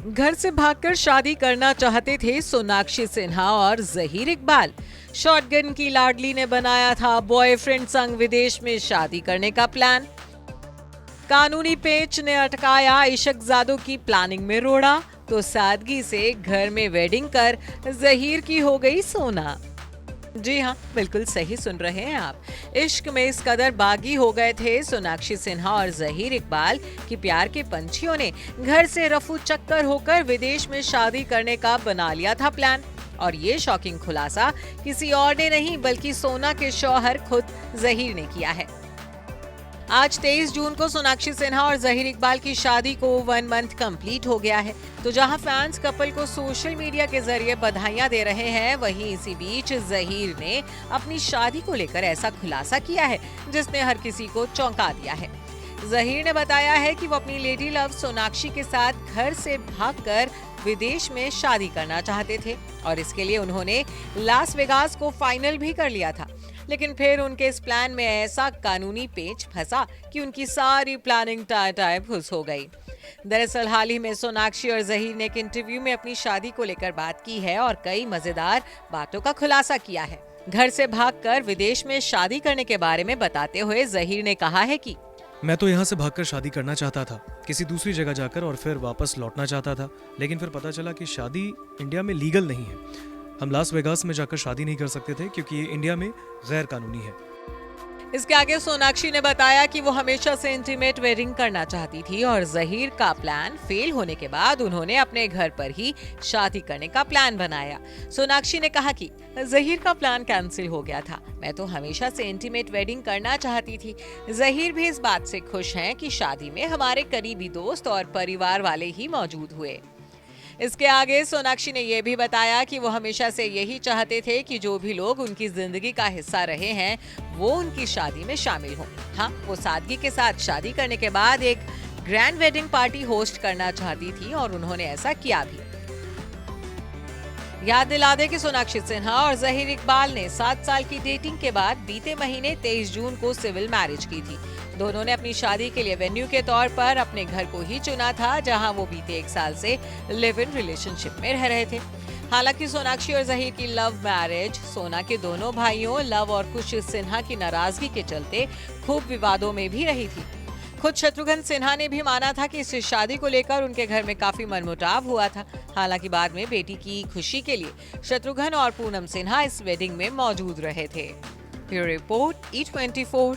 घर से भागकर शादी करना चाहते थे सोनाक्षी सिन्हा और जहीर इकबाल। शॉटगन की लाडली ने बनाया था बॉयफ्रेंड संग विदेश में शादी करने का प्लान। कानूनी पेच ने अटकाया इशकजादों की प्लानिंग में रोड़ा, तो सादगी से घर में वेडिंग कर जहीर की हो गई सोना। जी हाँ, बिल्कुल सही सुन रहे हैं आप। इश्क में इस कदर बागी हो गए थे सोनाक्षी सिन्हा और जहीर इकबाल कि प्यार के पंछियों ने घर से रफू चक्कर होकर विदेश में शादी करने का बना लिया था प्लान। और ये शॉकिंग खुलासा किसी और ने नहीं बल्कि सोना के शौहर खुद जहीर ने किया है। आज 23 जून को सोनाक्षी सिन्हा और जहीर इकबाल की शादी को 1 मंथ कंप्लीट हो गया है। तो जहां फैंस कपल को सोशल मीडिया के जरिए बधाइयां दे रहे हैं, वहीं इसी बीच जहीर ने अपनी शादी को लेकर ऐसा खुलासा किया है जिसने हर किसी को चौंका दिया है। जहीर ने बताया है कि वो अपनी लेडी लव सोनाक्षी के साथ घर से भागकर विदेश में शादी करना चाहते थे और इसके लिए उन्होंने लास वेगास को फाइनल भी कर लिया था। लेकिन फिर उनके इस प्लान में ऐसा कानूनी पेच फंसा कि उनकी सारी प्लानिंग टाय फुस हो गई। दरअसल हाल ही में सोनाक्षी और जहीर ने एक इंटरव्यू में अपनी शादी को लेकर बात की है और कई मजेदार बातों का खुलासा किया है। घर से भागकर विदेश में शादी करने के बारे में बताते हुए जहीर ने कहा है कि मैं तो यहाँ से भागकर शादी करना चाहता था, किसी दूसरी जगह जाकर, और फिर वापस लौटना चाहता था। लेकिन फिर पता चला कि शादी इंडिया में लीगल नहीं है। हम लास वेगास में जाकर शादी नहीं कर सकते थे क्योंकि ये इंडिया में गैर कानूनी है। इसके आगे सोनाक्षी ने बताया कि वो हमेशा से इंटीमेट वेडिंग करना चाहती थी और जहीर का प्लान फेल होने के बाद उन्होंने अपने घर पर ही शादी करने का प्लान बनाया। सोनाक्षी ने कहा कि जहीर का प्लान कैंसिल हो गया था, मैं तो हमेशा से इंटीमेट वेडिंग करना चाहती थी। जहीर भी इस बात से खुश हैं कि शादी में हमारे करीबी दोस्त और परिवार वाले ही मौजूद हुए। इसके आगे सोनाक्षी ने यह भी बताया कि वो हमेशा से यही चाहते थे कि जो भी लोग उनकी जिंदगी का हिस्सा रहे हैं वो उनकी शादी में शामिल हों। हाँ, वो सादगी के साथ शादी करने के बाद एक ग्रैंड वेडिंग पार्टी होस्ट करना चाहती थी और उन्होंने ऐसा किया भी। याद दिला दे कि सोनाक्षी सिन्हा और जहीर इकबाल ने 7 साल की डेटिंग के बाद बीते महीने 23 जून को सिविल मैरिज की थी। दोनों ने अपनी शादी के लिए वेन्यू के तौर पर अपने घर को ही चुना था, जहां वो बीते 1 साल से लिव इन रिलेशनशिप में रह रहे थे। हालांकि सोनाक्षी और जहीर की लव मैरिज सोना के दोनों भाइयों लव और कुश सिन्हा की नाराजगी के चलते खूब विवादों में भी रही थी। खुद शत्रुघ्न सिन्हा ने भी माना था कि इस शादी को लेकर उनके घर में काफी मनमुटाव हुआ था। हालांकि बाद में बेटी की खुशी के लिए शत्रुघ्न और पूनम सिन्हा इस वेडिंग में मौजूद रहे थे। Bureau report E24।